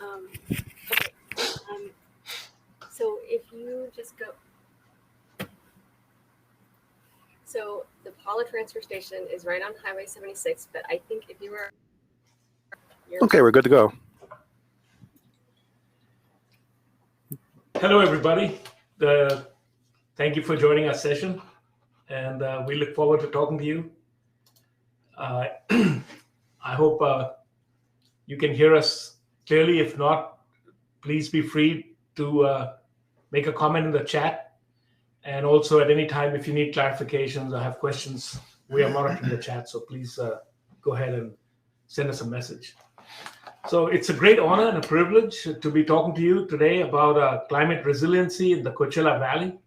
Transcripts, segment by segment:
Okay. So if you just go, so the Paula transfer station is right on Highway 76, but I think if you were, okay, we're good to go. Hello, everybody. Thank you for joining our session, and we look forward to talking to you. I hope you can hear us clearly. If not, please be free to make a comment in the chat. And also at any time, if you need clarifications or have questions, we are monitoring the chat. So please go ahead and send us a message. So it's a great honor and a privilege to be talking to you today about climate resiliency in the Coachella Valley.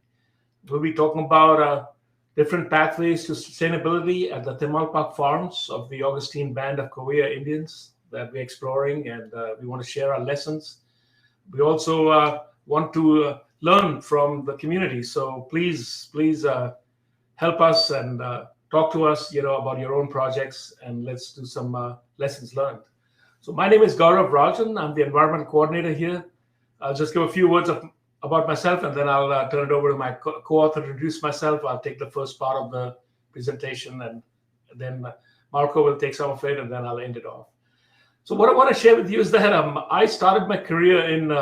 We'll be talking about different pathways to sustainability at the Temalpakh Farms of the Augustine band of Cahuilla Indians that we're exploring, and we want to share our lessons. We also want to learn from the community. So please help us and talk to us, about your own projects, and let's do some lessons learned. So my name is Gaurav Rajan. I'm the environment coordinator here. I'll just give a few words about myself, and then I'll turn it over to my co-author to introduce myself. I'll take the first part of the presentation, and then Marco will take some of it, and then I'll end it off. So what I want to share with you is that I started my career in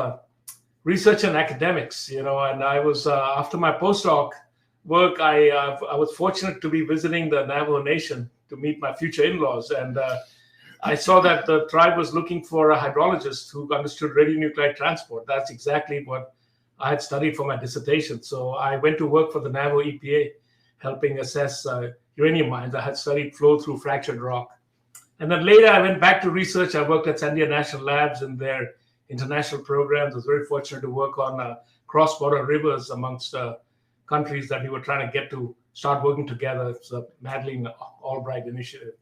research and academics, and I was, after my postdoc work, I was fortunate to be visiting the Navajo Nation to meet my future in-laws, and I saw that the tribe was looking for a hydrologist who understood radionuclide transport. That's exactly what I had studied for my dissertation. So I went to work for the Navajo EPA, helping assess uranium mines. I had studied flow through fractured rock. And then later I went back to research. I worked at Sandia National Labs in their international programs. I was very fortunate to work on cross-border rivers amongst countries that we were trying to get to start working together. It's a Madeleine Albright initiative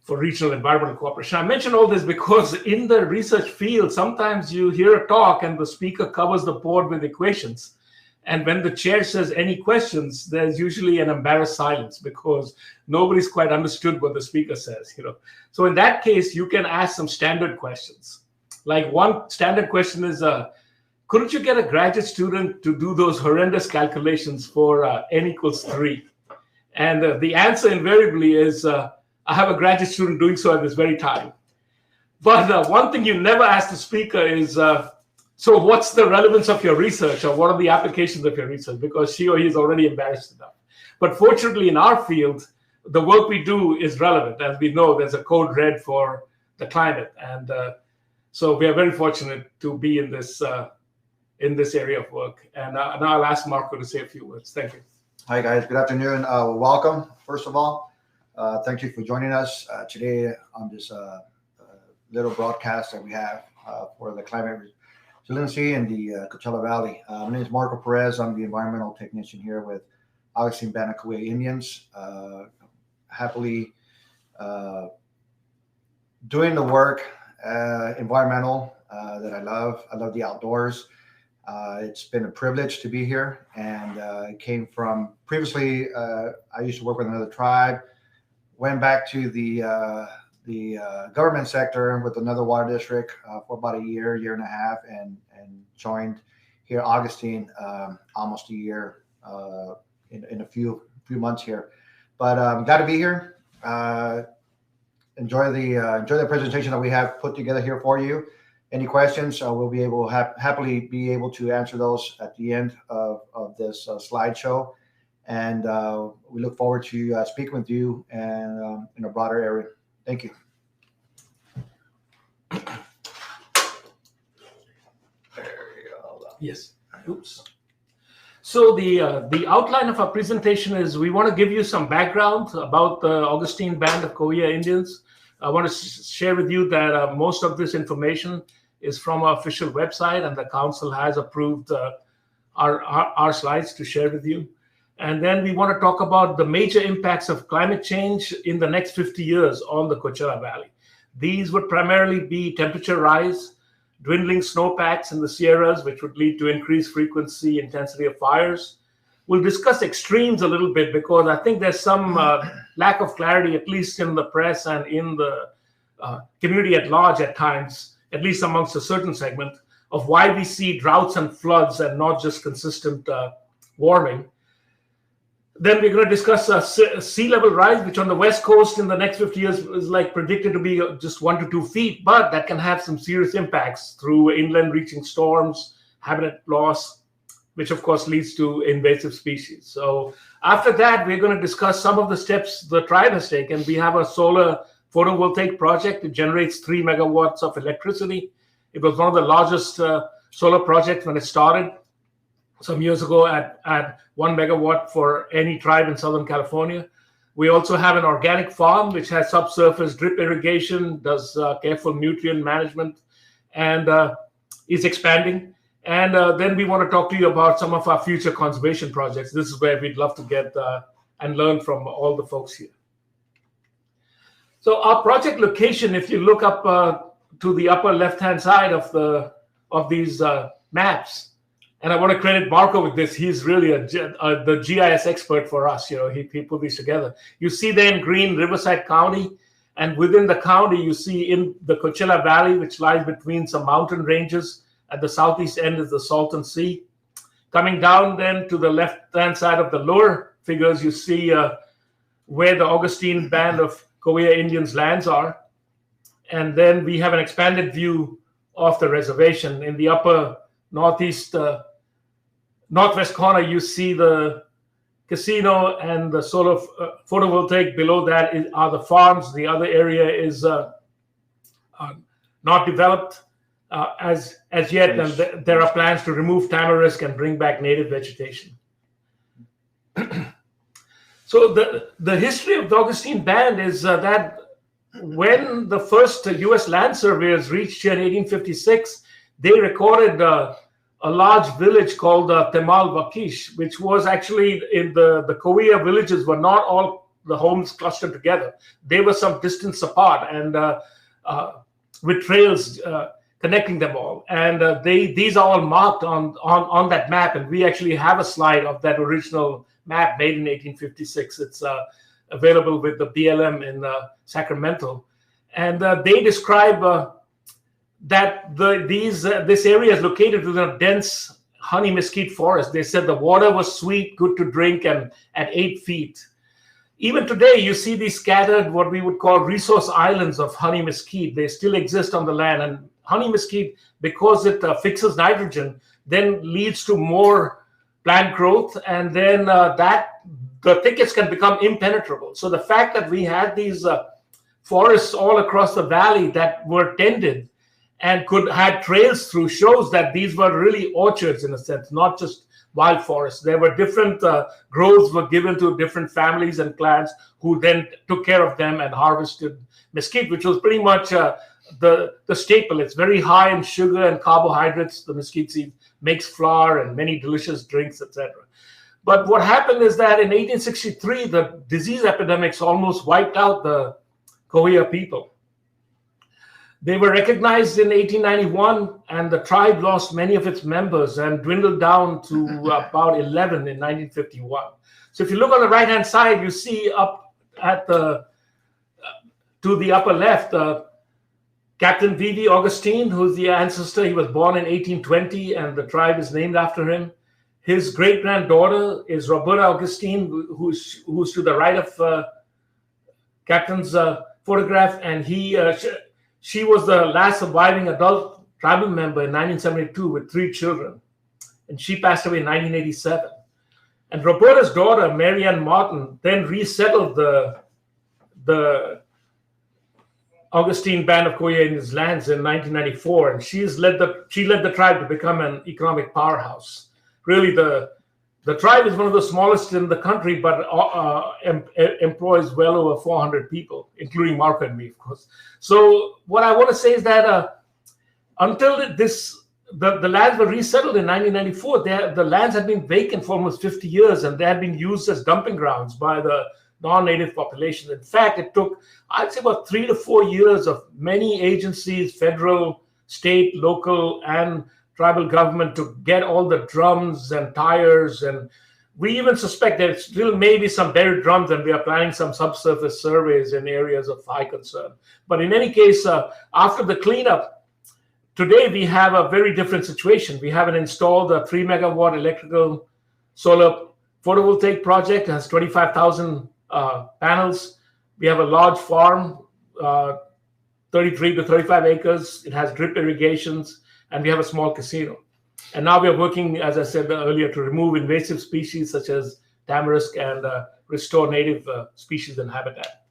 for regional environmental cooperation. I mention all this because in the research field, sometimes you hear a talk and the speaker covers the board with equations. And when the chair says any questions, there's usually an embarrassed silence because nobody's quite understood what the speaker says. So in that case, you can ask some standard questions. Like one standard question is, couldn't you get a graduate student to do those horrendous calculations for n equals 3? And the answer invariably is, I have a graduate student doing so at this very time. But one thing you never ask the speaker is, so what's the relevance of your research, or what are the applications of your research? Because she or he is already embarrassed enough. But fortunately, in our field, the work we do is relevant. As we know, there's a code red for the climate. And so we are very fortunate to be in this area of work. And now I'll ask Marco to say a few words. Thank you. Hi, guys. Good afternoon. Welcome, first of all. Thank you for joining us today on this little broadcast that we have for the climate resiliency in the Coachella Valley. My name is Marco Perez. I'm the environmental technician here with Augustine Band of Cahuilla Indians. Happily doing the work, environmental, that I love. I love the outdoors. It's been a privilege to be here, and it came from previously. I used to work with another tribe. Went back to the government sector with another water district for about a year and a half, and joined here Augustine almost a year in a few months here. But glad to be here. Enjoy the presentation that we have put together here for you. Any questions? We'll be able happily be able to answer those at the end of this slideshow. And we look forward to speaking with you and in a broader area. Thank you. Yes. Oops. So the outline of our presentation is we want to give you some background about the Augustine Band of Cahuilla Indians. I want to share with you that most of this information is from our official website, and the council has approved our slides to share with you. And then we want to talk about the major impacts of climate change in the next 50 years on the Coachella Valley. These would primarily be temperature rise, dwindling snowpacks in the Sierras, which would lead to increased frequency, intensity of fires. We'll discuss extremes a little bit because I think there's some lack of clarity, at least in the press and in the community at large at times, at least amongst a certain segment, of why we see droughts and floods and not just consistent warming. Then we're going to discuss sea level rise, which on the West Coast in the next 50 years is like predicted to be just 1 to 2 feet, but that can have some serious impacts through inland reaching storms, habitat loss, which of course leads to invasive species. So after that, we're going to discuss some of the steps the tribe has taken. We have a solar photovoltaic project. It generates 3 megawatts of electricity. It was one of the largest solar projects when it started some years ago at 1 megawatt for any tribe in Southern California. We also have an organic farm, which has subsurface drip irrigation, does careful nutrient management, and is expanding. And then we want to talk to you about some of our future conservation projects. This is where we'd love to get and learn from all the folks here. So our project location, if you look up to the upper left-hand side of these maps, and I want to credit Marco with this. He's really the GIS expert for us. He put these together. You see there in green Riverside County, and within the county, you see in the Coachella Valley, which lies between some mountain ranges. At the southeast end is the Salton Sea. Coming down then to the left-hand side of the lower figures, you see where the Augustine band of Cahuilla Indians' lands are. And then we have an expanded view of the reservation. In the upper northeast, northwest corner, you see the casino and the solar photovoltaic. Below that are the farms. The other area is not developed as yet, and there are plans to remove tamarisk and bring back native vegetation. So the history of the Augustine Band is that when the first U.S. land surveyors reached here in 1856, they recorded a large village called Temalpakh, which was actually in the Cahuilla villages were not all the homes clustered together. They were some distance apart and with trails connecting them all. And these are all marked on that map. And we actually have a slide of that original map made in 1856. It's available with the BLM in Sacramento. And they describe that this area is located within a dense honey mesquite forest. They said the water was sweet, good to drink, and at 8 feet. Even today, you see these scattered, what we would call resource islands of honey mesquite. They still exist on the land. And honey mesquite, because it fixes nitrogen, then leads to more plant growth. And then the thickets can become impenetrable. So the fact that we had these forests all across the valley that were tended and had trails through shows that these were really orchards in a sense, not just wild forests. There were different groves were given to different families and clans who then took care of them and harvested mesquite, which was pretty much the staple. It's very high in sugar and carbohydrates. The mesquite seed makes flour and many delicious drinks, etc. But what happened is that in 1863, the disease epidemics almost wiped out the Cahuilla people. They were recognized in 1891, and the tribe lost many of its members and dwindled down to about 11 in 1951. So if you look on the right-hand side, you see up at to the upper left, Captain V.V. Augustine, who's the ancestor. He was born in 1820, and the tribe is named after him. His great-granddaughter is Roberta Augustine, who's to the right of Captain's photograph, and she was the last surviving adult tribal member in 1972 with 3 children, and she passed away in 1987. And Roberta's daughter, Marianne Martin, then resettled the Augustine Band of Cahuilla Indians' lands in 1994, and she led the tribe to become an economic powerhouse. Really, the tribe is one of the smallest in the country, but employs well over 400 people, including Marco and me, of course. So what I want to say is that until the lands were resettled in 1994, the lands had been vacant for almost 50 years, and they had been used as dumping grounds by the non-native population. In fact, it took, I'd say, about 3 to 4 years of many agencies, federal, state, local, and tribal government to get all the drums and tires, and we even suspect there still may be some buried drums, and we are planning some subsurface surveys in areas of high concern. But in any case, after the cleanup, today we have a very different situation. We have an installed 3 megawatt electrical solar photovoltaic project. It has 25,000 panels. We have a large farm, 33 to 35 acres. It has drip irrigations, and we have a small casino. And now we are working, as I said earlier, to remove invasive species such as tamarisk and restore native species and habitat.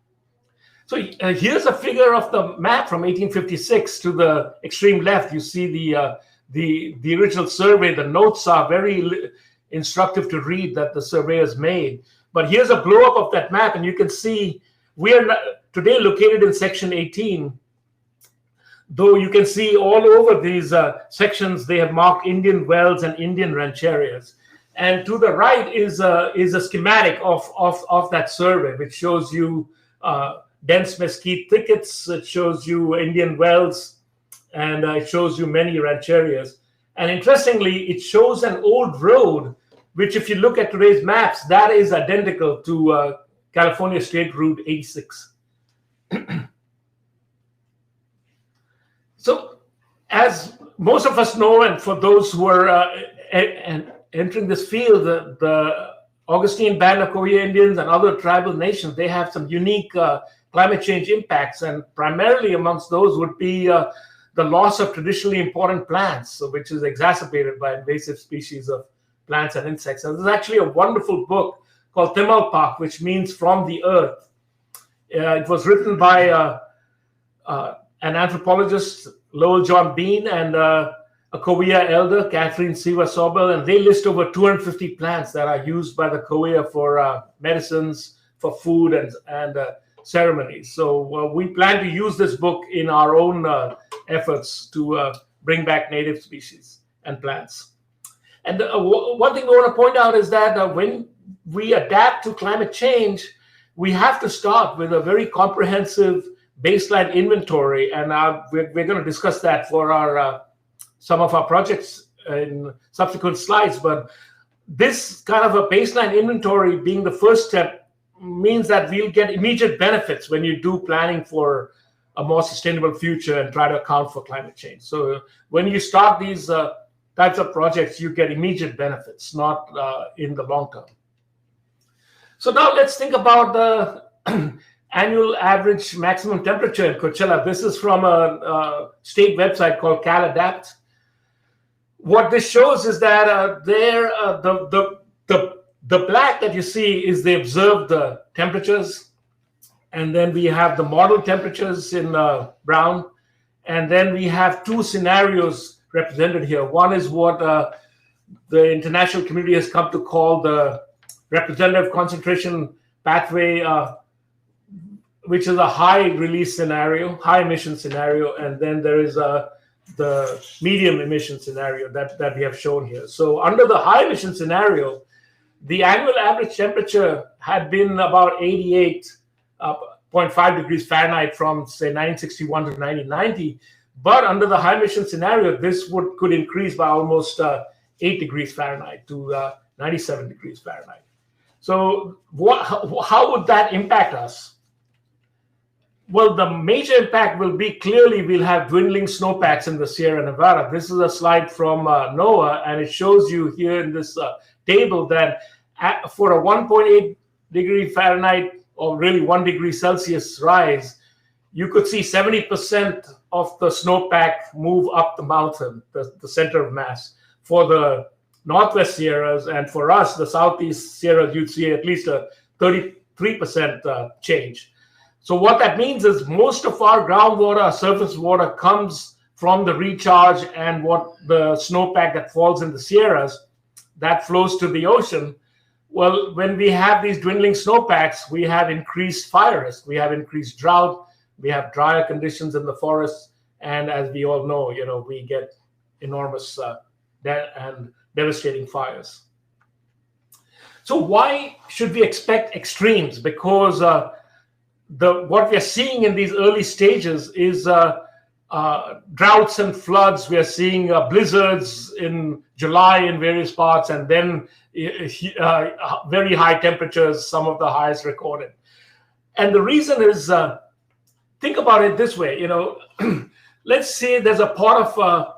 So here's a figure of the map from 1856. To the extreme left, you see the original survey. The notes are very instructive to read that the surveyors made. But here's a blow up of that map, and you can see we are today located in section 18. Though you can see all over these sections, they have marked Indian wells and Indian rancherias. And to the right is a schematic of that survey, which shows you dense mesquite thickets. It shows you Indian wells, and it shows you many rancherias. And interestingly, it shows an old road, which if you look at today's maps, that is identical to California State Route 86. So, as most of us know, and for those who are entering this field, the Augustine band of Cahuilla Indians and other tribal nations, they have some unique climate change impacts, and primarily amongst those would be the loss of traditionally important plants, which is exacerbated by invasive species of plants and insects. And there's actually a wonderful book called Temalpakh, which means from the earth. It was written by an anthropologist, Lowell John Bean, and a Cahuilla elder, Catherine Siva Sobel, and they list over 250 plants that are used by the Cahuilla for medicines, for food, and ceremonies. So we plan to use this book in our own efforts to bring back native species and plants. And one thing we want to point out is that when we adapt to climate change, we have to start with a very comprehensive baseline inventory, and we're going to discuss that for our some of our projects in subsequent slides. But this kind of a baseline inventory being the first step means that we'll get immediate benefits when you do planning for a more sustainable future and try to account for climate change. So when you start these types of projects, you get immediate benefits, not in the long term. So now let's think about the annual average maximum temperature in Coachella. This is from a state website called CalAdapt. What this shows is that the black that you see is the observed temperatures, and then we have the model temperatures in brown, and then we have two scenarios represented here. One is what the international community has come to call the representative concentration pathway, which is a high release scenario, high emission scenario, and then there is the medium emission scenario that we have shown here. So under the high emission scenario, the annual average temperature had been about 88.5 degrees Fahrenheit from, say, 1961 to 1990. But under the high emission scenario, this could increase by almost 8 degrees Fahrenheit to 97 degrees Fahrenheit. So how would that impact us? Well, the major impact will be clearly we'll have dwindling snowpacks in the Sierra Nevada. This is a slide from NOAA, and it shows you here in this table that for a 1.8 degree Fahrenheit or really 1 degree Celsius rise, you could see 70% of the snowpack move up the mountain, the center of mass. For the Northwest Sierras, and for us, the Southeast Sierras, you'd see at least a 33% change. So what that means is most of our groundwater, surface water, comes from the recharge and what the snowpack that falls in the Sierras that flows to the ocean. Well, when we have these dwindling snowpacks, we have increased fire risk, we have increased drought, we have drier conditions in the forests, and as we all know, we get enormous and devastating fires. So why should we expect extremes? Because what we are seeing in these early stages is droughts and floods. We are seeing blizzards in July in various parts, and then very high temperatures, some of the highest recorded. And the reason is, think about it this way, let's say there's a pot of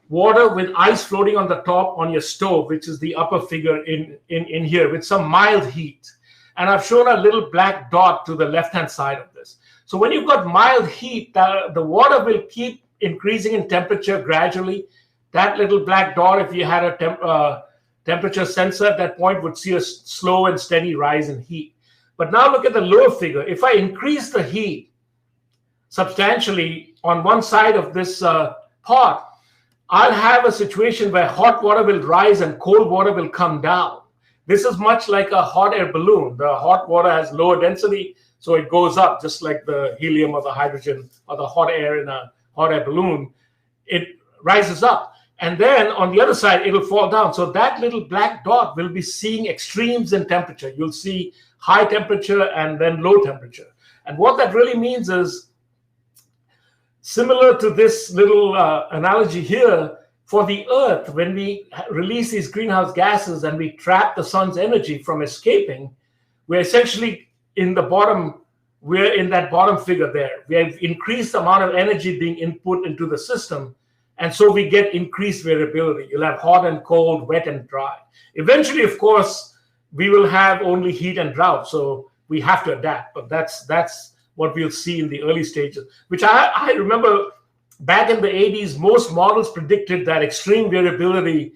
water with ice floating on the top on your stove, which is the upper figure in here, with some mild heat. And I've shown a little black dot to the left-hand side of this. So when you've got mild heat, the water will keep increasing in temperature gradually. That little black dot, if you had a temperature sensor at that point, would see a slow and steady rise in heat. But now look at the lower figure. If I increase the heat substantially on one side of this pot, I'll have a situation where hot water will rise and cold water will come down. This is much like a hot air balloon. The hot water has lower density, so it goes up, just like the helium or the hydrogen or the hot air in a hot air balloon. It rises up. And then on the other side, it'll fall down. So that little black dot will be seeing extremes in temperature. You'll see high temperature and then low temperature. And what that really means is, similar to this little analogy here, for the Earth, when we release these greenhouse gases and we trap the sun's energy from escaping, we're essentially in the bottom, we're in that bottom figure there. We have increased the amount of energy being input into the system. And so we get increased variability. You'll have hot and cold, wet and dry. Eventually, of course, we will have only heat and drought. So we have to adapt. But that's what we'll see in the early stages, which I remember back in the 80s, most models predicted that extreme variability,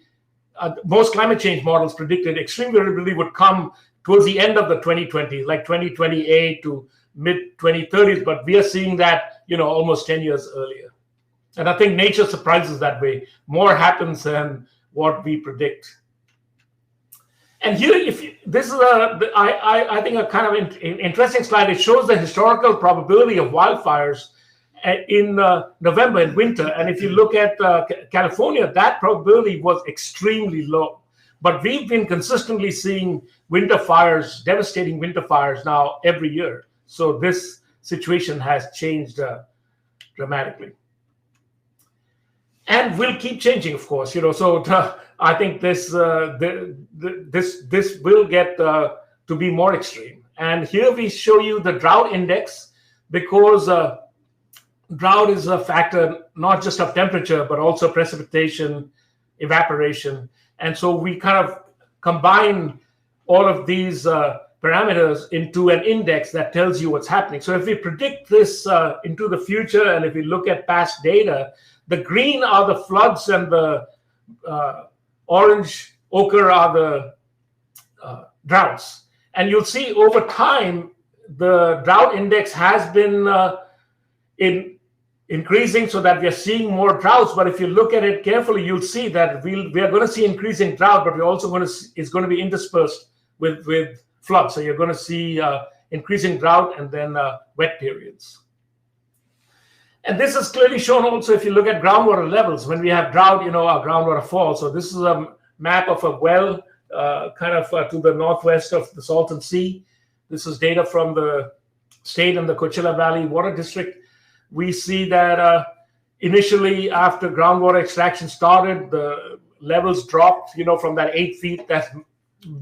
most climate change models predicted extreme variability would come towards the end of the 2020s, like 2028 to mid 2030s. But we are seeing that, almost 10 years earlier. And I think nature surprises that way. More happens than what we predict. And here, this is I think a kind of interesting slide. It shows the historical probability of wildfires in November and winter. And if you look at California, that probability was extremely low. But we've been consistently seeing winter fires, devastating winter fires now every year. So this situation has changed dramatically. And will keep changing, of course. So I think this will get to be more extreme. And here we show you the drought index, because drought is a factor not just of temperature, but also precipitation, evaporation. And so we kind of combine all of these parameters into an index that tells you what's happening. So if we predict this into the future, and if we look at past data, the green are the floods and the orange ochre are the droughts. And you'll see over time, the drought index has been increasing so that we are seeing more droughts. But if you look at it carefully, you'll see that we are going to see increasing drought, but we're also going to it's going to be interspersed with floods. So you're going to see increasing drought and then wet periods. And this is clearly shown also if you look at groundwater levels. When we have drought, our groundwater falls. So this is a map of a well to the northwest of the Salton Sea. This is data from the state and the Coachella Valley Water District. We see that initially after groundwater extraction started, the levels dropped, from that 8 feet that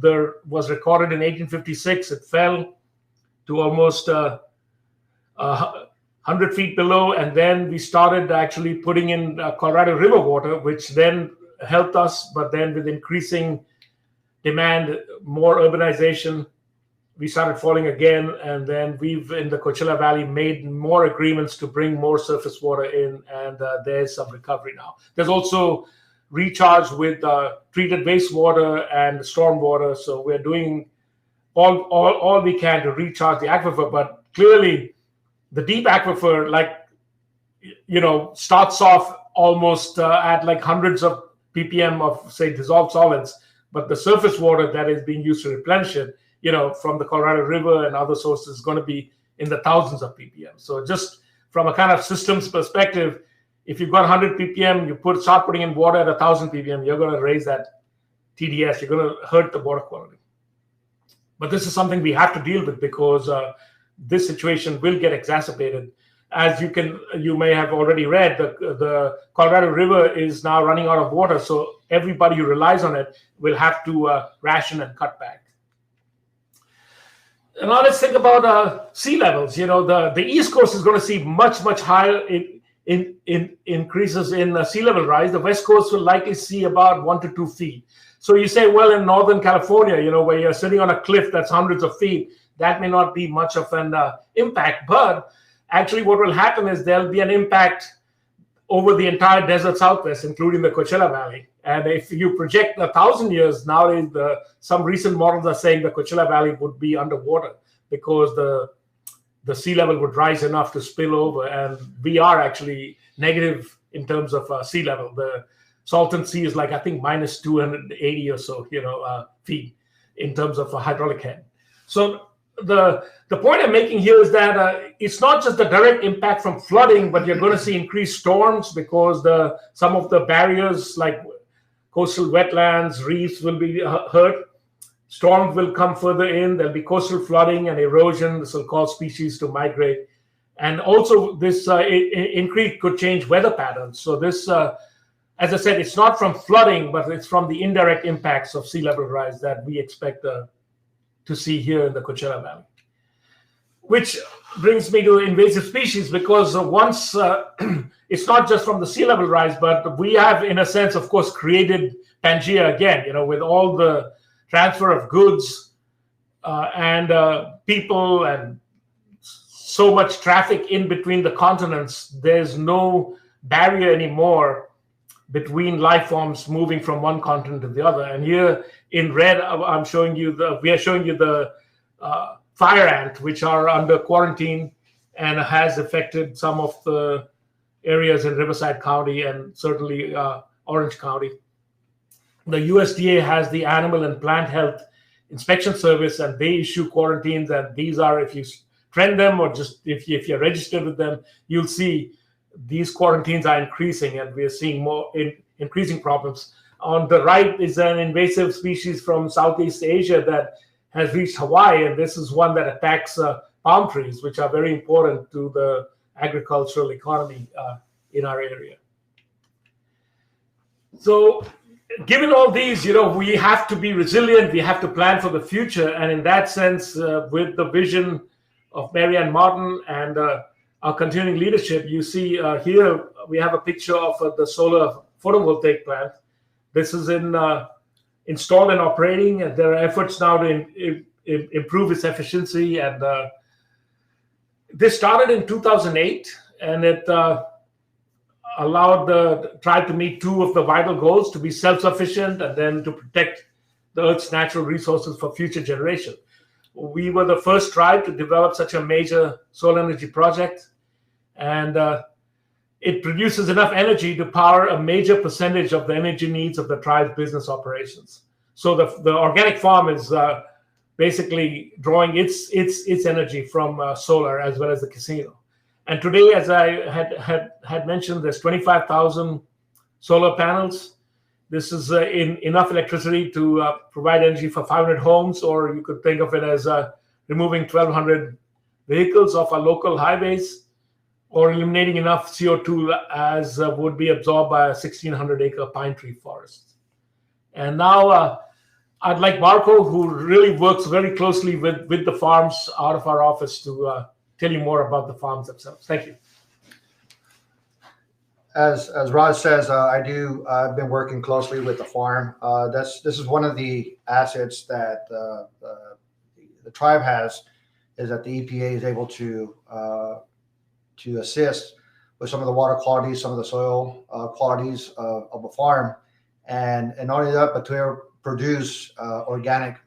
there was recorded in 1856. It fell to almost 100 feet below, and then we started actually putting in Colorado River water, which then helped us. But then with increasing demand, more urbanization, we started falling again. And then we've, in the Coachella Valley, made more agreements to bring more surface water in, and there's some recovery now. There's also recharge with treated wastewater and stormwater. So we're doing all we can to recharge the aquifer, but clearly the deep aquifer, starts off almost at like hundreds of ppm of, say, dissolved solids, but the surface water that is being used to replenish it, from the Colorado River and other sources is going to be in the thousands of ppm. So just from a kind of systems perspective, if you've got 100 ppm, you start putting in water at 1,000 ppm, you're going to raise that TDS. You're going to hurt the water quality. But this is something we have to deal with, because this situation will get exacerbated. As you may have already read, the Colorado River is now running out of water, so everybody who relies on it will have to ration and cut back. And now let's think about sea levels. The East Coast is going to see much higher increases in sea level rise, the West Coast will likely see about 1 to 2 feet. So you say, well, in Northern California, where you're sitting on a cliff that's hundreds of feet, that may not be much of an impact. But actually what will happen is there'll be an impact over the entire desert Southwest, including the Coachella Valley. And if you project 1,000 years, nowadays some recent models are saying the Coachella Valley would be underwater because the sea level would rise enough to spill over. And we are actually negative in terms of sea level. The Salton Sea is like, I think, minus 280 or so, feet in terms of a hydraulic head. So the point I'm making here is that it's not just the direct impact from flooding, but you're going to see increased storms because some of the barriers like coastal wetlands, reefs will be hurt. Storms will come further in. There'll be coastal flooding and erosion. This will cause species to migrate. And also this increase could change weather patterns. So this, as I said, it's not from flooding, but it's from the indirect impacts of sea level rise that we expect to see here in the Coachella Valley. Which brings me to invasive species, because once it's not just from the sea level rise, but we have, in a sense, of course, created Pangea again, with all the transfer of goods and people and so much traffic in between the continents. There's no barrier anymore between life forms moving from one continent to the other. And here in red, we are showing you the fire ant, which are under quarantine and has affected some of the areas in Riverside County and certainly Orange County. The USDA has the Animal and Plant Health Inspection Service, and they issue quarantines. And these are, if you trend them or just if you're registered with them, you'll see these quarantines are increasing, and we're seeing more increasing problems. On the right is an invasive species from Southeast Asia that has reached Hawaii, and this is one that attacks palm trees, which are very important to the agricultural economy in our area. So given all these, we have to be resilient, we have to plan for the future. And in that sense, with the vision of Mary Ann Martin and our continuing leadership, you see here we have a picture of the solar photovoltaic plant. This is installed and operating, and there are efforts now to improve its efficiency. And this started in 2008, and it allowed the tribe to meet two of the vital goals: to be self-sufficient and then to protect the Earth's natural resources for future generations. We were the first tribe to develop such a major solar energy project, and it produces enough energy to power a major percentage of the energy needs of the tribe's business operations. So the organic farm is basically drawing its energy from solar as well as the casino. And today, as I had mentioned, there's 25,000 solar panels. This is enough electricity to provide energy for 500 homes, or you could think of it as removing 1,200 vehicles off our local highways, or eliminating enough CO2 as would be absorbed by a 1,600-acre pine tree forest. And now I'd like Marco, who really works very closely with the farms out of our office, to tell you more about the farms themselves. Thank you. As Raj says, I've been working closely with the farm. This is one of the assets that the tribe has, is that the EPA is able to assist with some of the water qualities, some of the soil qualities of a farm, and not only that, but to produce organic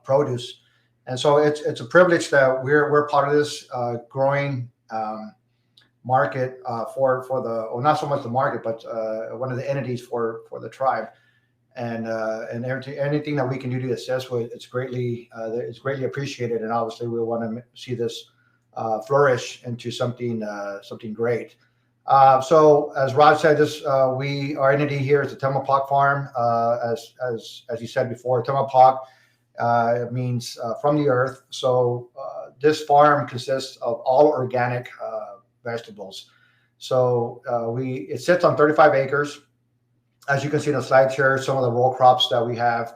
produce. And so it's a privilege that we're part of this growing market for the, well, not so much the market, but one of the entities for the tribe, and anything that we can do to assist with, it's greatly appreciated, and obviously we want to see this flourish into something great. So as Raj said, our entity here is the Temalpakh Farm. As you said before, Temalpakh means from the earth. So this farm consists of all organic vegetables. So it sits on 35 acres. As you can see in the slide here, some of the row crops that we have,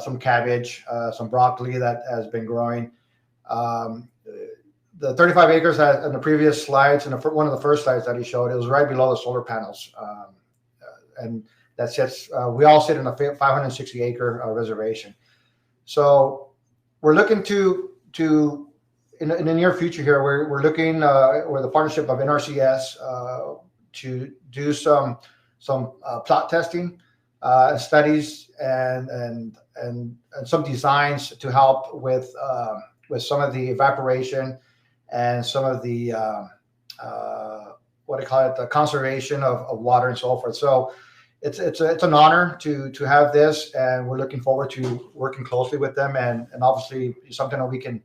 some cabbage, some broccoli that has been growing. the 35 acres in the previous slides, and one of the first slides that he showed, it was right below the solar panels. And that sits, we all sit in a 560 acre reservation. So we're looking to in the near future here, we're looking with the partnership of NRCS to do some plot testing, studies, and some designs to help with some of the evaporation and some of the what I call it, the conservation of water and so forth. So it's an honor to have this, and we're looking forward to working closely with them, and obviously something that we can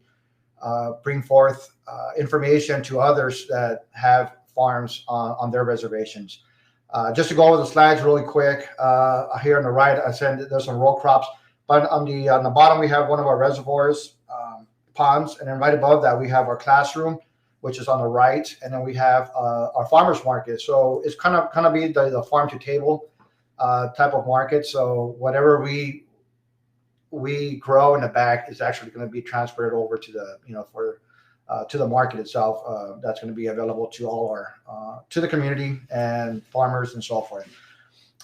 bring forth information to others that have farms on their reservations. Just to go over the slides really quick, here on the right, I said there's some row crops, but on the bottom we have one of our reservoirs, ponds, and then right above that we have our classroom, which is on the right, and then we have our farmers market. So it's kind of be the farm to table type of market. So whatever we grow in the back is actually going to be transferred over to the to the market itself. That's going to be available to all our to the community and farmers and so forth.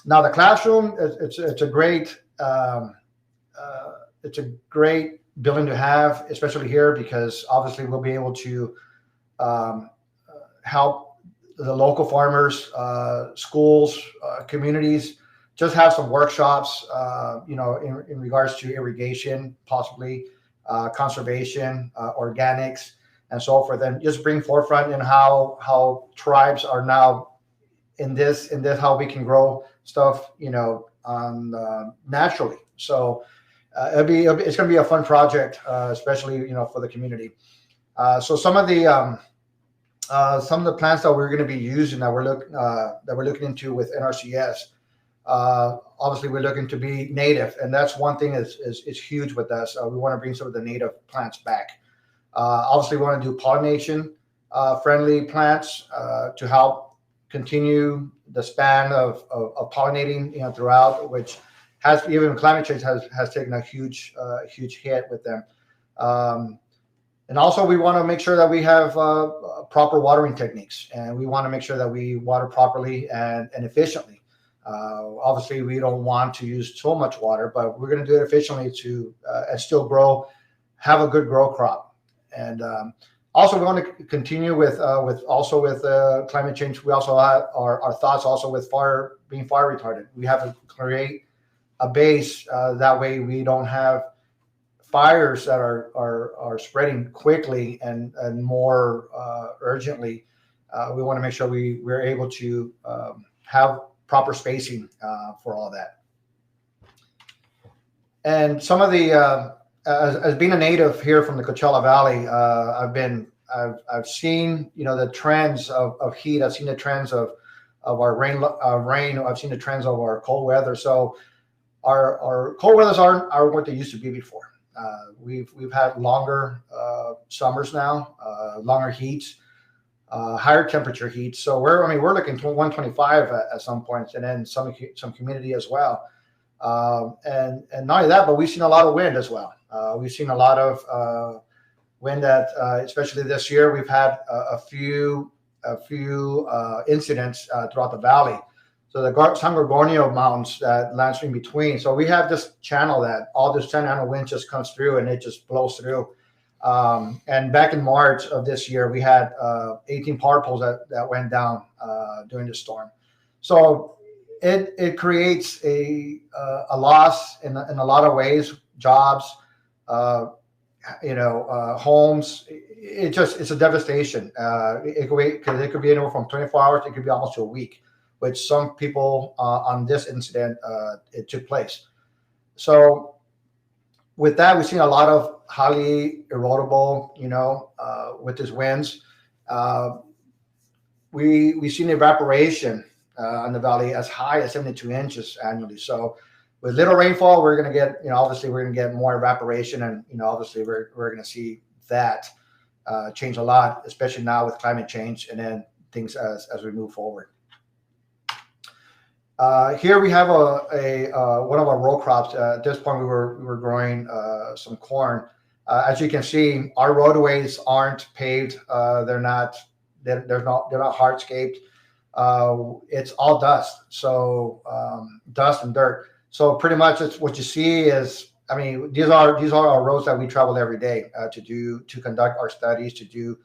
Now the classroom, it's a great building to have, especially here, because obviously we'll be able to help the local farmers, schools, communities, just have some workshops, in regards to irrigation, possibly conservation, organics, and so forth, and just bring forefront in how tribes are now in this how we can grow stuff, naturally. So it's going to be a fun project, especially for the community. So some of the plants that we're going to be using that we're looking into with NRCS. Obviously, we're looking to be native, and that's one thing is huge with us. We want to bring some of the native plants back. Obviously, we want to do pollination friendly plants to help continue the span of pollinating throughout, which has, even climate change has taken a huge hit with them. And also, we want to make sure that we have proper watering techniques, and we want to make sure that we water properly and efficiently. Obviously, we don't want to use so much water, but we're going to do it efficiently and still have a good grow crop. And also, we want to continue with climate change. We also have our thoughts also with being fire retardant. We have to create a base that way we don't have fires that are spreading quickly and more urgently. We want to make sure we're able to have proper spacing for all that. And some of the as being a native here from the Coachella Valley, I've seen the trends of heat. I've seen the trends of our rain. I've seen the trends of our cold weather. So our cold weathers aren't what they used to be before. We've had longer summers now, longer heats, higher temperature heats. So we're looking to 125 at some points, and then some humidity as well. And not only that, but we've seen a lot of wind as well. We've seen a lot of wind that, especially this year, we've had a few incidents throughout the valley. So the San Gorgonio Mountains that lands in between. So we have this channel that all this channel wind just comes through and it just blows through. And back in March of this year, we had 18 power poles that went down during the storm. So it creates a loss in a lot of ways, jobs, homes. It's a devastation. It could be anywhere from 24 hours. It could be almost to a week, which some people on this incident, it took place. So with that, we've seen a lot of highly erodible, with these winds. We've seen evaporation in the valley as high as 72 inches annually. So with little rainfall, we're going to get, obviously we're going to get more evaporation, and, obviously we're going to see that change a lot, especially now with climate change and then things as we move forward. Here we have one of our row crops. At this point, we were growing some corn, As you can see, our roadways aren't paved. They're not hardscaped. It's all dust. So dust and dirt. So pretty much it's what you see is, I mean, these are our roads that we travel every day to conduct our studies, to do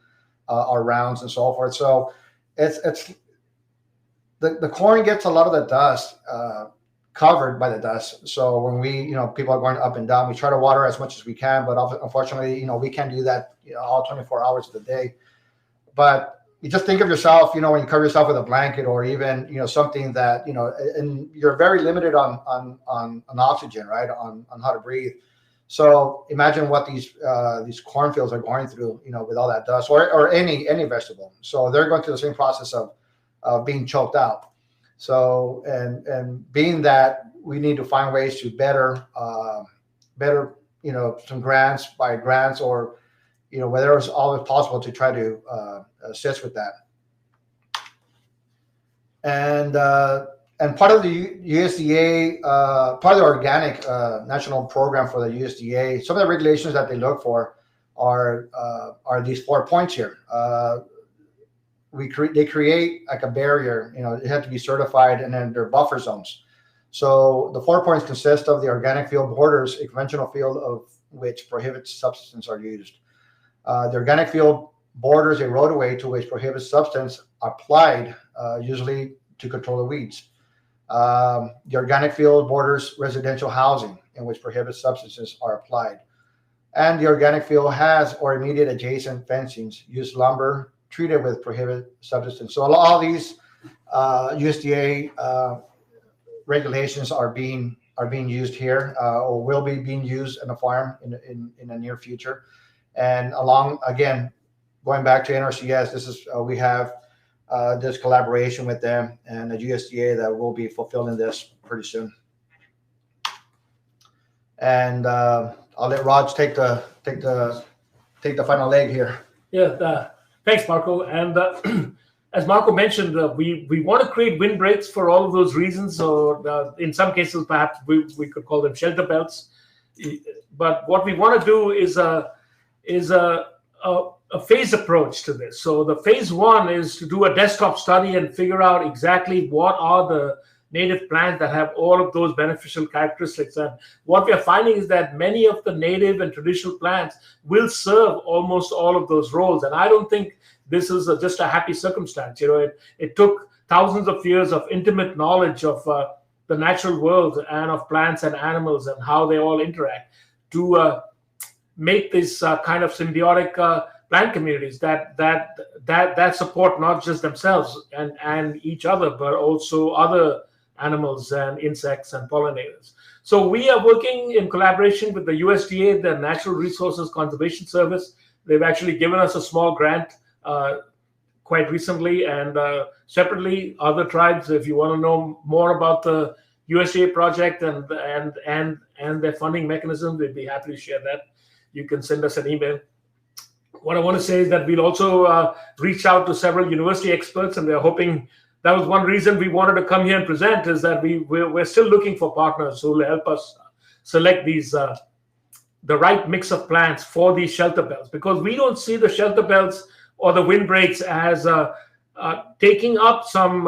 our rounds and so forth. So it's the corn gets a lot of the dust covered by the dust. So when people are going up and down, we try to water as much as we can, but unfortunately, we can't do that all 24 hours of the day. But you just think of yourself, when you cover yourself with a blanket or even, something that, and you're very limited on oxygen, right? On how to breathe. So imagine what these cornfields are going through, with all that dust or any vegetable. So they're going through the same process of being choked out. So, and being that we need to find ways to better, some grants or, whether it's always possible to try to assist with that. And part of the USDA, part of the organic national program for the USDA, some of the regulations that they look for are these 4 points here. They create like a barrier, it had to be certified, and then they're buffer zones. So the 4 points consist of the organic field borders, a conventional field of which prohibited substances are used. The organic field borders a roadway to which prohibited substance applied, usually to control the weeds. The organic field borders residential housing in which prohibited substances are applied. And the organic field has or immediate adjacent fencings, use lumber treated with prohibited substances. So all these USDA regulations are being used here, or will be being used in a farm in the near future. And going back to NRCS, this is we have this collaboration with them and the USDA that will be fulfilling this pretty soon. And I'll let Raj take the final leg here. Yeah, thanks, Marco. And as Marco mentioned, we want to create windbreaks for all of those reasons. Or in some cases, perhaps we could call them shelter belts. But what we want to do is a phased approach to this. So the phase 1 is to do a desktop study and figure out exactly what are the native plants that have all of those beneficial characteristics. And what we are finding is that many of the native and traditional plants will serve almost all of those roles. And I don't think this is just a happy circumstance. It took thousands of years of intimate knowledge of the natural world and of plants and animals and how they all interact to make this kind of symbiotic plant communities that support not just themselves and each other, but also other animals and insects and pollinators. So we are working in collaboration with the USDA, the Natural Resources Conservation Service. They've actually given us a small grant quite recently, and separately, other tribes, if you want to know more about the USDA project and their funding mechanism, they'd be happy to share that. You can send us an email. What I want to say is that we'll also reach out to several university experts, and they're hoping. That was one reason we wanted to come here and present, is that we're still looking for partners who will help us select these the right mix of plants for these shelter belts, because we don't see the shelter belts or the windbreaks as taking up some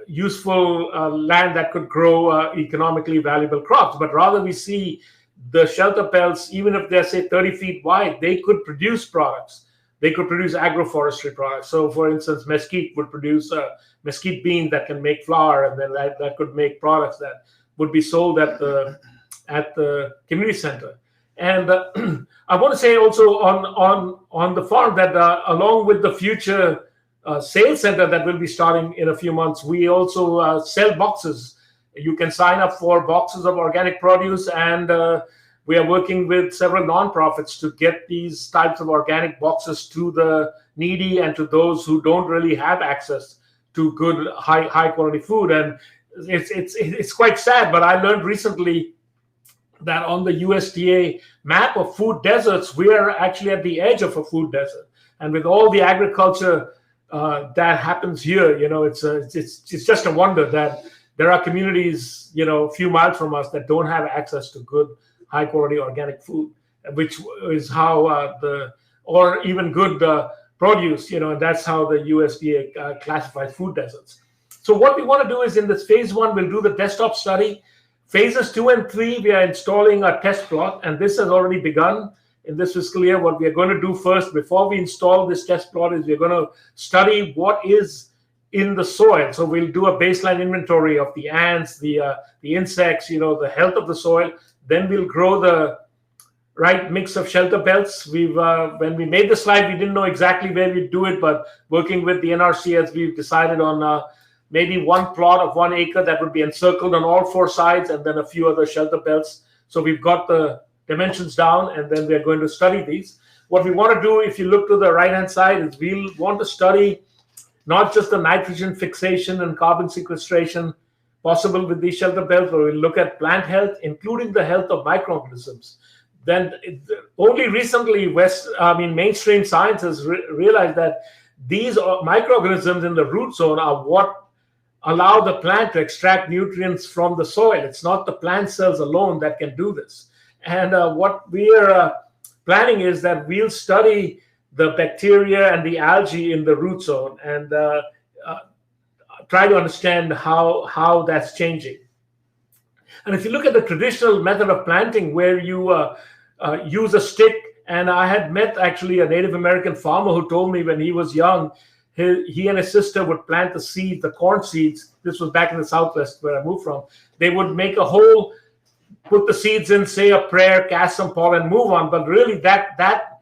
useful land that could grow economically valuable crops, but rather we see the shelter belts, even if they're, say, 30 feet wide, they could produce products. They could produce agroforestry products. So, for instance, mesquite would produce a mesquite bean that can make flour, and then that could make products that would be sold at the community center. And I want to say also on the farm that along with the future sales center that will be starting in a few months, we also sell boxes. You can sign up for boxes of organic produce, and we are working with several nonprofits to get these types of organic boxes to the needy and to those who don't really have access to good high quality food. And it's quite sad, but I learned recently that on the USDA map of food deserts, we are actually at the edge of a food desert. And with all the agriculture that happens here, it's just a wonder that there are communities, a few miles from us that don't have access to good, high quality organic food. which is how or even good produce, and that's how the USDA classifies food deserts. So what we want to do is in this phase 1, we'll do the desktop study. Phases 2 and 3, we are installing a test plot, and this has already begun in this fiscal year. What we are going to do first, before we install this test plot, is we're going to study what is in the soil. So we'll do a baseline inventory of the ants, the insects, the health of the soil. Then we'll grow the right mix of shelter belts. When we made the slide, we didn't know exactly where we'd do it, but working with the NRCS, we've decided on maybe one plot of 1 acre that would be encircled on all 4 sides, and then a few other shelter belts. So we've got the dimensions down, and then we're going to study these. What we want to do, if you look to the right-hand side, is we'll want to study not just the nitrogen fixation and carbon sequestration possible with these shelter belts, but we'll look at plant health, including the health of microorganisms. Then only recently, mainstream science has realized that these microorganisms in the root zone are what allow the plant to extract nutrients from the soil. It's not the plant cells alone that can do this. And what we are planning is that we'll study the bacteria and the algae in the root zone and try to understand how that's changing. And if you look at the traditional method of planting, where you use a stick, and I had met actually a Native American farmer who told me when he was young, he and his sister would plant the seeds, the corn seeds. This was back in the Southwest where I moved from. They would make a hole, put the seeds in, say a prayer, cast some pollen, move on. But really that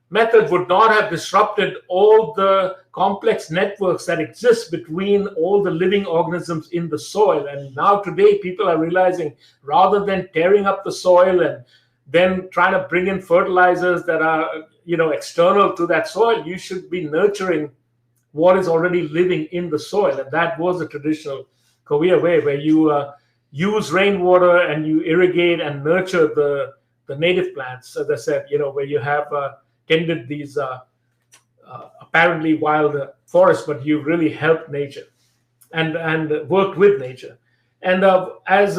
method would not have disrupted all the complex networks that exist between all the living organisms in the soil. And now today people are realizing, rather than tearing up the soil and then trying to bring in fertilizers that are external to that soil, you should be nurturing what is already living in the soil. And that was the traditional Cahuilla way, where you use rainwater and you irrigate and nurture the native plants, as I said, where you have tended these apparently wild forests, but you really helped nature and worked with nature. And as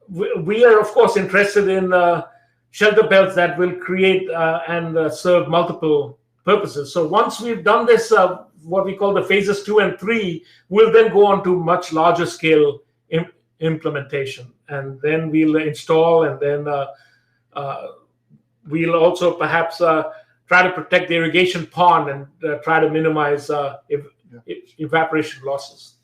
we are, of course, interested in shelter belts that will create and serve multiple purposes. So once we've done this, what we call the phases 2 and 3, we'll then go on to much larger scale implementation. And then we'll install, and then we'll also perhaps try to protect the irrigation pond and try to minimize evaporation losses.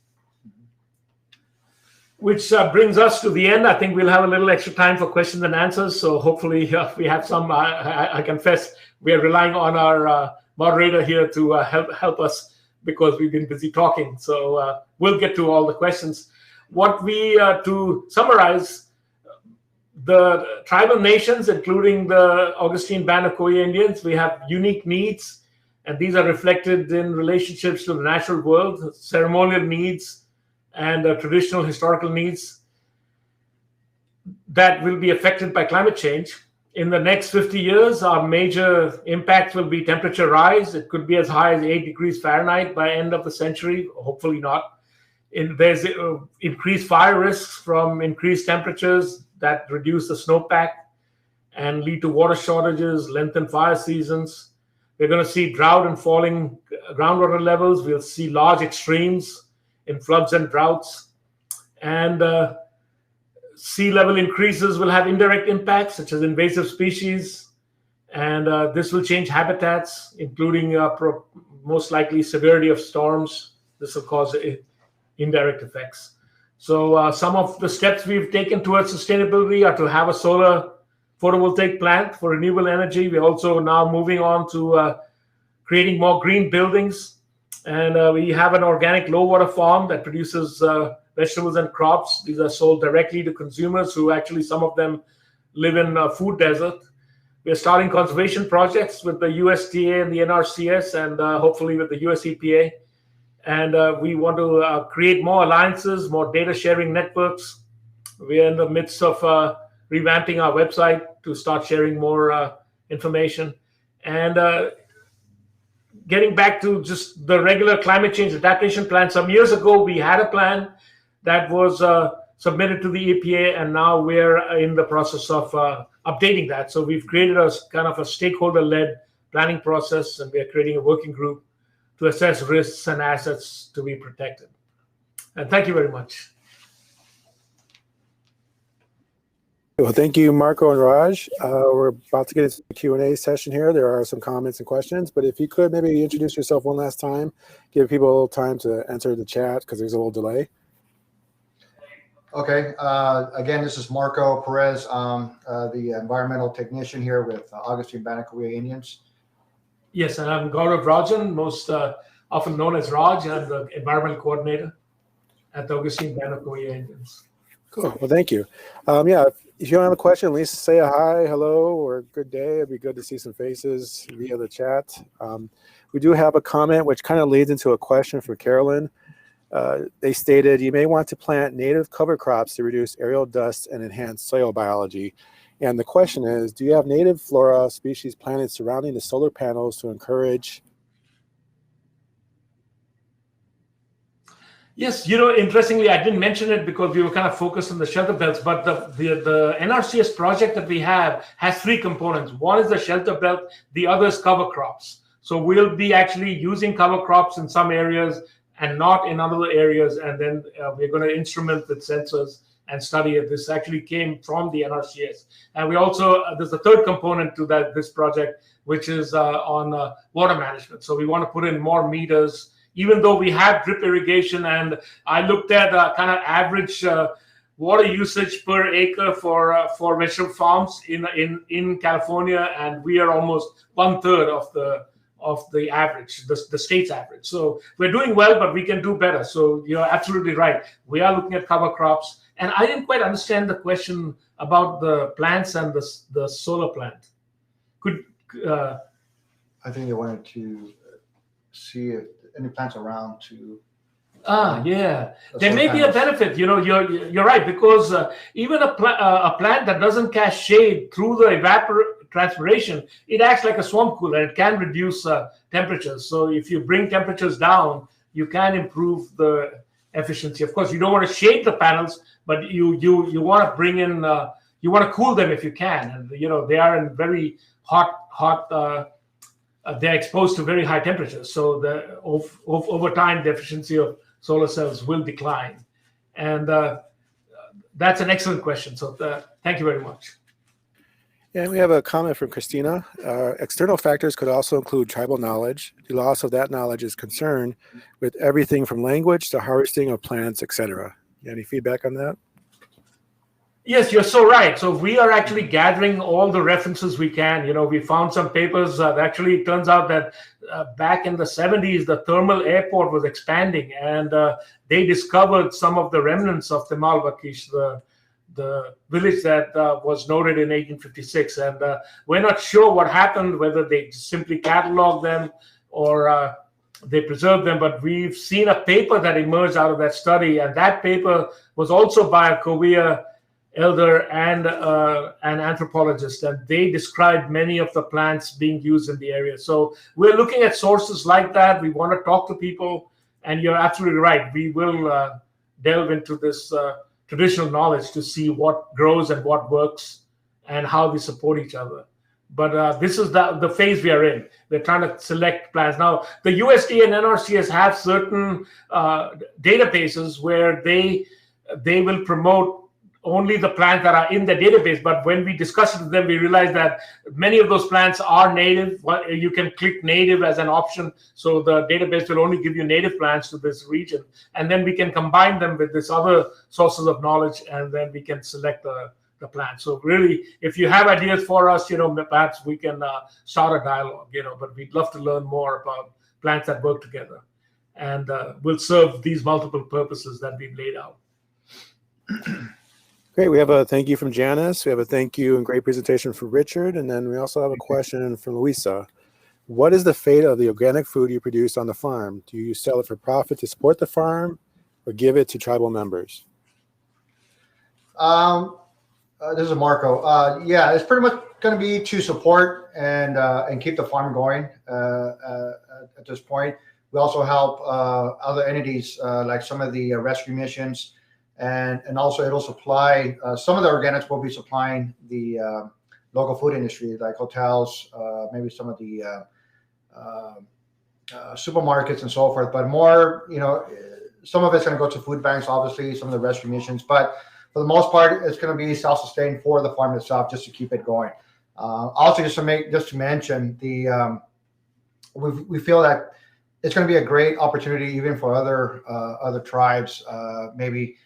Which brings us to the end. I think we'll have a little extra time for questions and answers. So hopefully we have some. I confess we are relying on our moderator here to help us, because we've been busy talking. So we'll get to all the questions. What to summarize, the tribal nations, including the Augustine band of Cahuilla Indians, we have unique needs, and these are reflected in relationships to the natural world, ceremonial needs, and traditional historical needs that will be affected by climate change. In the next 50 years, our major impacts will be temperature rise. It could be as high as 8 degrees Fahrenheit by end of the century, hopefully not. There's increased fire risks from increased temperatures that reduce the snowpack and lead to water shortages, lengthened fire seasons. We're going to see drought and falling groundwater levels. We'll see large extremes in floods and droughts. And sea level increases will have indirect impacts, such as invasive species. And this will change habitats, including most likely severity of storms. This will cause indirect effects. So some of the steps we've taken towards sustainability are to have a solar photovoltaic plant for renewable energy. We're also now moving on to creating more green buildings. And we have an organic low water farm that produces vegetables and crops. These are sold directly to consumers who actually, some of them live in a food desert. We're starting conservation projects with the USDA and the NRCS, and hopefully with the US EPA. And we want to create more alliances, more data sharing networks. We're in the midst of revamping our website to start sharing more information. And getting back to just the regular climate change adaptation plan. Some years ago, we had a plan that was submitted to the EPA, and now we're in the process of updating that. So we've created a kind of a stakeholder-led planning process, and we are creating a working group to assess risks and assets to be protected. And thank you very much. Well, thank you, Marco and Raj. We're about to get into the Q&A session here. There are some comments and questions, but if you could maybe introduce yourself one last time, give people a little time to enter the chat because there's a little delay. Okay. Again, this is Marco Perez, the environmental technician here with Augustine Cahuilla Indians. Yes, and I'm Gaurav Rajan, most often known as Raj. I'm the environmental coordinator at the Augustine Cahuilla Indians. Cool. Well, thank you. Yeah, if you don't have a question, at least say a hi, hello, or good day. It'd be good to see some faces via the chat. We do have a comment which kind of leads into a question for Carolyn. They stated, you may want to plant native cover crops to reduce aerial dust and enhance soil biology. And the question is, do you have native flora species planted surrounding the solar panels to encourage? Yes, interestingly, I didn't mention it because we were kind of focused on the shelter belts, but the NRCS project that we have has three components. One is the shelter belt, the other is cover crops. So we'll be actually using cover crops in some areas and not in other areas, and then we're going to instrument with sensors and study it. This actually came from the NRCS. And we also, there's a third component to this project, which is on water management. So we want to put in more meters, even though we have drip irrigation, and I looked at kind of average water usage per acre for vegetable farms in California, and we are almost 1/3 of the average, the state's average. So we're doing well, but we can do better. So you're absolutely right. We are looking at cover crops, and I didn't quite understand the question about the plants and the solar plant. I think they wanted to see if any plants around to. Yeah, there may be a benefit. You're right, because even a plant that doesn't cast shade through the evapotranspiration, it acts like a swamp cooler. It can reduce temperatures. So if you bring temperatures down, you can improve the efficiency. Of course, you don't want to shade the panels, but you want to bring in you want to cool them if you can. And they are in very hot. They're exposed to very high temperatures. So over time, the efficiency of solar cells will decline. And that's an excellent question. So thank you very much. And we have a comment from Christina. External factors could also include tribal knowledge. The loss of that knowledge is concerned with everything from language to harvesting of plants, etc. Any feedback on that? Yes, you're so right. So we are actually gathering all the references we can. We found some papers. Actually, it turns out that back in the 70s, the thermal airport was expanding, and they discovered some of the remnants of Temalpakh, the village that was noted in 1856. And we're not sure what happened, whether they simply cataloged them or they preserved them. But we've seen a paper that emerged out of that study, and that paper was also by a Cahuilla elder and an anthropologist, and they described many of the plants being used in the area. So we're looking at sources like that. We want to talk to people, and you're absolutely right. We will delve into this traditional knowledge to see what grows and what works and how we support each other. But this is the phase we are in. We're trying to select plants. Now, the USDA and NRCS have certain databases where they will promote only the plants that are in the database. But when we discuss it with them, we realize that many of those plants are native. You can click native as an option. So the database will only give you native plants to this region. And then we can combine them with this other sources of knowledge, and then we can select the plant. So really, if you have ideas for us, perhaps we can start a dialogue, but we'd love to learn more about plants that work together and will serve these multiple purposes that we've laid out. Great. We have a thank you from Janice. We have a thank you and great presentation from Richard. And then we also have a question from Luisa. What is the fate of the organic food you produce on the farm? Do you sell it for profit to support the farm or give it to tribal members? This is Marco. Yeah, it's pretty much going to be to support and keep the farm going at this point. We also help other entities like some of the rescue missions and also it'll supply some of the organics will be supplying the local food industry, like hotels, maybe some of the supermarkets and so forth. But more, some of it's going to go to food banks, obviously, some of the rescue missions. But for the most part, it's going to be self-sustained for the farm itself, just to keep it going. Also, just to mention, we feel that it's going to be a great opportunity even for other tribes, maybe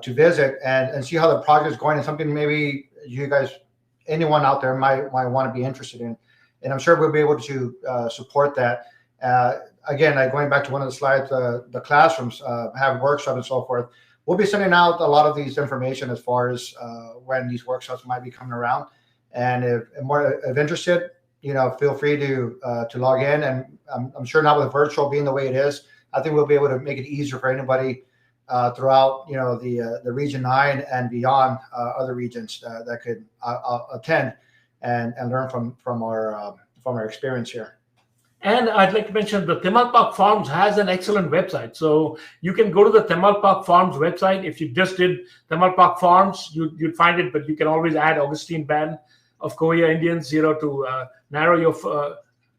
to visit and see how the project is going, and something maybe you guys, anyone out there might want to be interested in. And I'm sure we'll be able to support that. Again, going back to one of the slides, the classrooms have workshops and so forth. We'll be sending out a lot of these information as far as when these workshops might be coming around. And if more interested, feel free to log in. And I'm sure now with virtual being the way it is, I think we'll be able to make it easier for anybody throughout, the Region 9 and beyond, other regions that could attend and learn from our experience here. And I'd like to mention the Temalpakh Farms has an excellent website. So you can go to the Temalpakh Farms website. If you just did Temalpakh Farms, you'd find it, but you can always add Augustine Band of Cahuilla Indians, to narrow your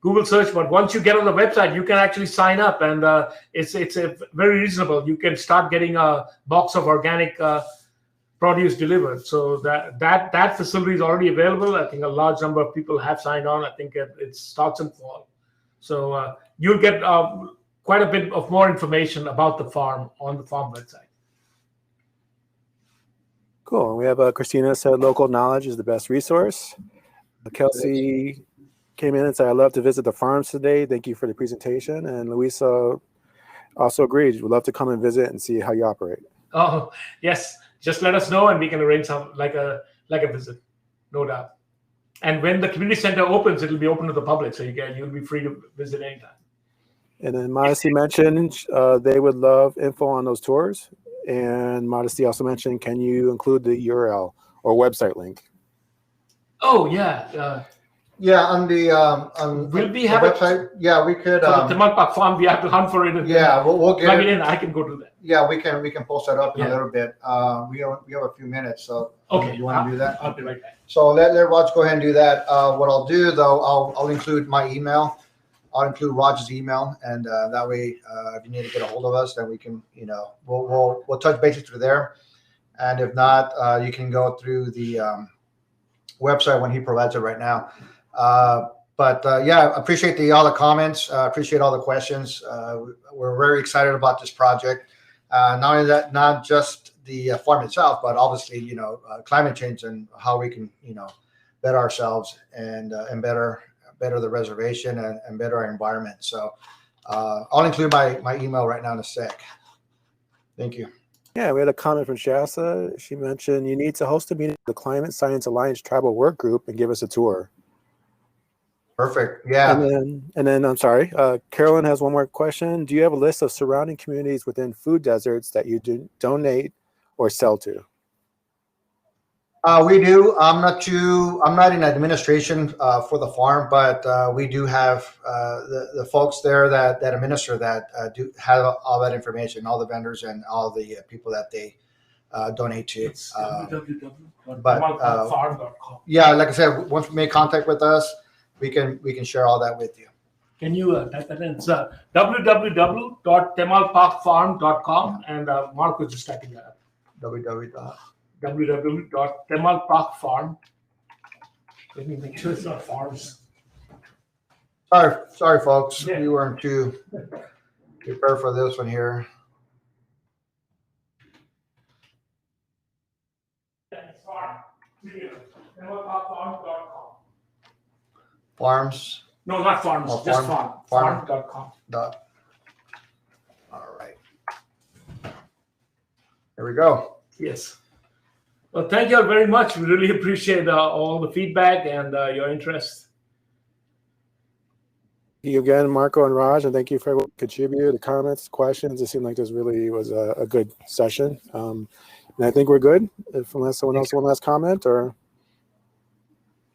Google search. But once you get on the website, you can actually sign up, and it's a very reasonable. You can start getting a box of organic produce delivered. So that facility is already available. I think a large number of people have signed on. I think it starts in fall. So you'll get quite a bit of more information about the farm on the farm website. Cool. We have Christina said local knowledge is the best resource. Kelsey came in and said, I'd love to visit the farms today. Thank you for the presentation. And Luisa also agreed. We'd love to come and visit and see how you operate. Oh, yes. Just let us know and we can arrange some like a visit, no doubt. And when the community center opens, it'll be open to the public, so you'll be free to visit anytime. And then Modesty mentioned they would love info on those tours. And Modesty also mentioned, can you include the URL or website link? Oh yeah, on the we'll be the website. Yeah, we could. For the Temalpakh Farm, we have to hunt for it. Yeah, we'll get plug it in. I can go do that. Yeah, we can post that up in a little bit. We have a few minutes, so okay, you want to do that? I'll be right back. So let Raj go ahead and do that. What I'll do though, I'll include my email. I'll include Raj's email, and that way, if you need to get a hold of us, then we can, we'll touch bases through there. And if not, you can go through the website when he provides it right now. Yeah, appreciate all the comments. Appreciate all the questions. We're very excited about this project. Not only that, not just the farm itself, but obviously, climate change and how we can, better ourselves and better the reservation and better our environment. So I'll include my email right now in a sec. Thank you. Yeah, we had a comment from Shasta. She mentioned you need to host a meeting with the Climate Science Alliance Tribal Work Group and give us a tour. Perfect. Yeah. And then I'm sorry, Carolyn has one more question. Do you have a list of surrounding communities within food deserts that you donate or sell to? We do. I'm not in administration for the farm, but we do have the folks there that administer that do have all that information, all the vendors and all the people that they donate to. It's www.temalpakhfarm.com. Yeah, like I said, once you make contact with us, we can share all that with you. Can you type that in? It's www.temalpakhfarm.com, and Mark was just typing that up. www.temalpakhfarm. Let me make sure it's not farms. Sorry, folks. Yeah. We weren't too prepared for this one here. Farm. Temalpakhfarm.com. Farms. No, not farms. Oh, just farm. Farm.com. All right. There we go. Yes. Well, thank you all very much. We really appreciate all the feedback and your interest. Thank you again, Marco and Raj, and thank you for everyone who contributed, the comments, questions. It seemed like this really was a good session. And I think we're good, unless someone else has one last comment or.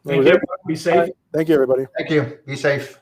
Thank you. Be safe. Thank you, everybody. Thank you. Be safe.